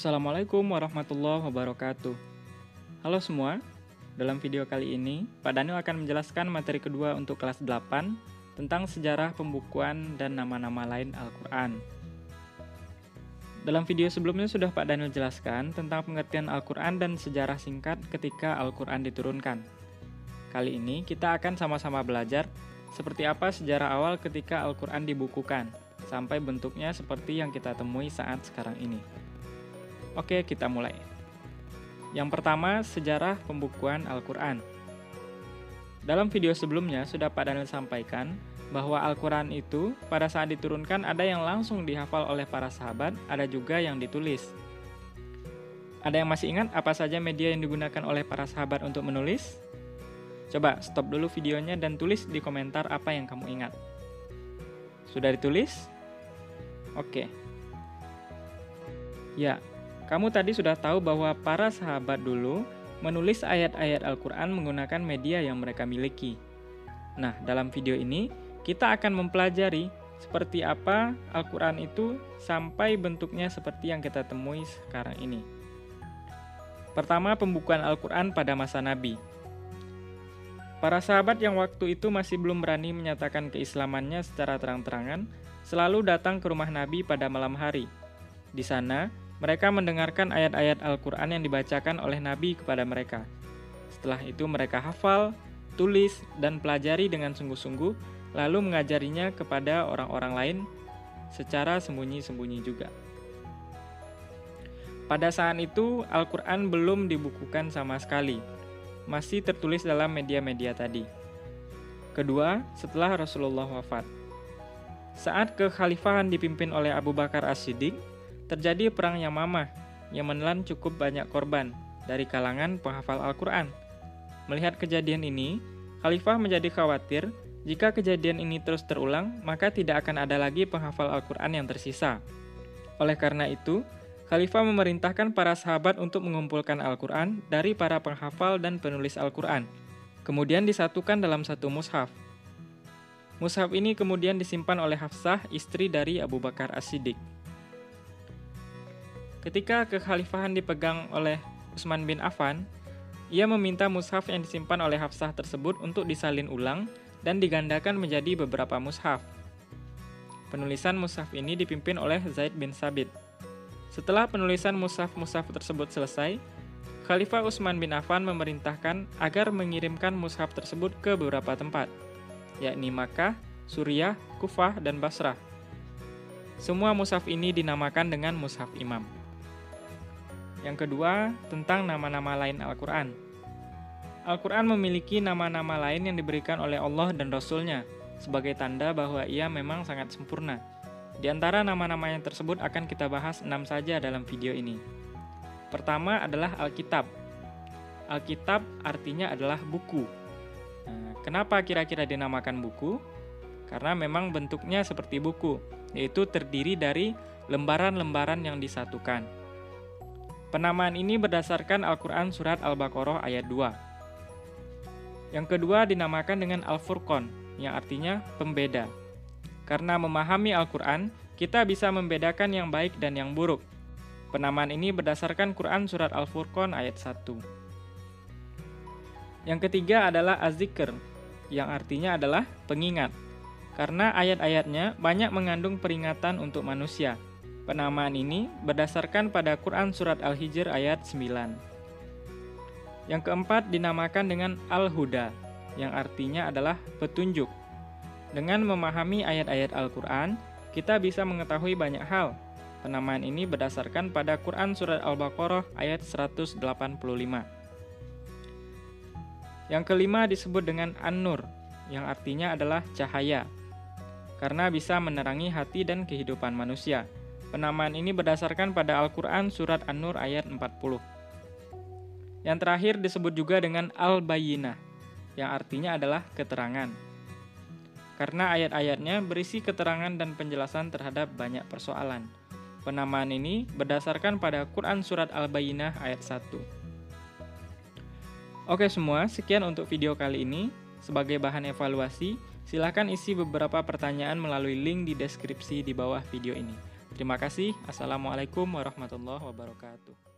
Assalamualaikum warahmatullahi wabarakatuh. Halo semua, dalam video kali ini Pak Daniel akan menjelaskan materi kedua untuk kelas 8 tentang sejarah pembukuan dan nama-nama lain Al-Quran. Dalam video sebelumnya sudah Pak Daniel jelaskan tentang pengertian Al-Quran dan sejarah singkat ketika Al-Quran diturunkan. Kali ini kita akan sama-sama belajar seperti apa sejarah awal ketika Al-Quran dibukukan, sampai bentuknya seperti yang kita temui saat sekarang ini. Oke, kita mulai. Yang pertama, sejarah pembukuan Al-Quran. Dalam video sebelumnya sudah Pak Daniel sampaikan bahwa Al-Quran itu pada saat diturunkan ada yang langsung dihafal oleh para sahabat, ada juga yang ditulis. Ada yang masih ingat apa saja media yang digunakan oleh para sahabat untuk menulis? Coba stop dulu videonya dan tulis di komentar apa yang kamu ingat. Sudah ditulis? Oke. Ya, kamu tadi sudah tahu bahwa para sahabat dulu menulis ayat-ayat Al-Quran menggunakan media yang mereka miliki. Nah, dalam video ini kita akan mempelajari seperti apa Al-Quran itu sampai bentuknya seperti yang kita temui sekarang ini. Pertama, pembukuan Al-Quran pada masa Nabi. Para sahabat yang waktu itu masih belum berani menyatakan keislamannya secara terang-terangan, selalu datang ke rumah Nabi pada malam hari. Di sana, mereka mendengarkan ayat-ayat Al-Quran yang dibacakan oleh Nabi kepada mereka. Setelah itu mereka hafal, tulis, dan pelajari dengan sungguh-sungguh, lalu mengajarinya kepada orang-orang lain secara sembunyi-sembunyi juga. Pada saat itu, Al-Quran belum dibukukan sama sekali, masih tertulis dalam media-media tadi. Kedua, setelah Rasulullah wafat. Saat kekhalifahan dipimpin oleh Abu Bakar As-Siddiq, terjadi perang Yamamah yang menelan cukup banyak korban dari kalangan penghafal Al-Quran. Melihat kejadian ini, Khalifah menjadi khawatir jika kejadian ini terus terulang, maka tidak akan ada lagi penghafal Al-Quran yang tersisa. Oleh karena itu, Khalifah memerintahkan para sahabat untuk mengumpulkan Al-Quran dari para penghafal dan penulis Al-Quran, kemudian disatukan dalam satu mushaf. Mushaf ini kemudian disimpan oleh Hafsah, istri dari Abu Bakar As-Siddiq. Ketika kekhalifahan dipegang oleh Utsman bin Affan, ia meminta mushaf yang disimpan oleh Hafsah tersebut untuk disalin ulang dan digandakan menjadi beberapa mushaf. Penulisan mushaf ini dipimpin oleh Zaid bin Sabit. Setelah penulisan mushaf-mushaf tersebut selesai, Khalifah Utsman bin Affan memerintahkan agar mengirimkan mushaf tersebut ke beberapa tempat, yakni Makkah, Suriah, Kufah, dan Basrah. Semua mushaf ini dinamakan dengan mushaf imam. Yang kedua, tentang nama-nama lain Al-Quran. Al-Quran memiliki nama-nama lain yang diberikan oleh Allah dan Rasul-Nya sebagai tanda bahwa ia memang sangat sempurna. Di antara nama-nama yang tersebut akan kita bahas 6 saja dalam video ini. Pertama adalah Alkitab. Alkitab artinya adalah buku. Kenapa kira-kira dinamakan buku? Karena memang bentuknya seperti buku, yaitu terdiri dari lembaran-lembaran yang disatukan. Penamaan ini berdasarkan Al-Quran Surat Al-Baqarah ayat 2. Yang kedua dinamakan dengan Al-Furqan, yang artinya pembeda. Karena memahami Al-Quran, kita bisa membedakan yang baik dan yang buruk. Penamaan ini berdasarkan Quran Surat Al-Furqan ayat 1. Yang ketiga adalah Az-Zikr, yang artinya adalah pengingat. Karena ayat-ayatnya banyak mengandung peringatan untuk manusia. Penamaan ini berdasarkan pada Quran Surat Al-Hijr ayat 9. Yang keempat dinamakan dengan Al-Huda, yang artinya adalah petunjuk. Dengan memahami ayat-ayat Al-Quran, kita bisa mengetahui banyak hal. Penamaan ini berdasarkan pada Quran Surat Al-Baqarah ayat 185. Yang kelima disebut dengan An-Nur, yang artinya adalah cahaya, karena bisa menerangi hati dan kehidupan manusia. Penamaan ini berdasarkan pada Al-Quran Surat An-Nur ayat 40. Yang terakhir disebut juga dengan Al-Bayyinah, yang artinya adalah keterangan. Karena ayat-ayatnya berisi keterangan dan penjelasan terhadap banyak persoalan. Penamaan ini berdasarkan pada Quran Surat Al-Bayyinah ayat 1. Oke semua, sekian untuk video kali ini. Sebagai bahan evaluasi, silakan isi beberapa pertanyaan melalui link di deskripsi di bawah video ini. Terima kasih. Assalamualaikum warahmatullahi wabarakatuh.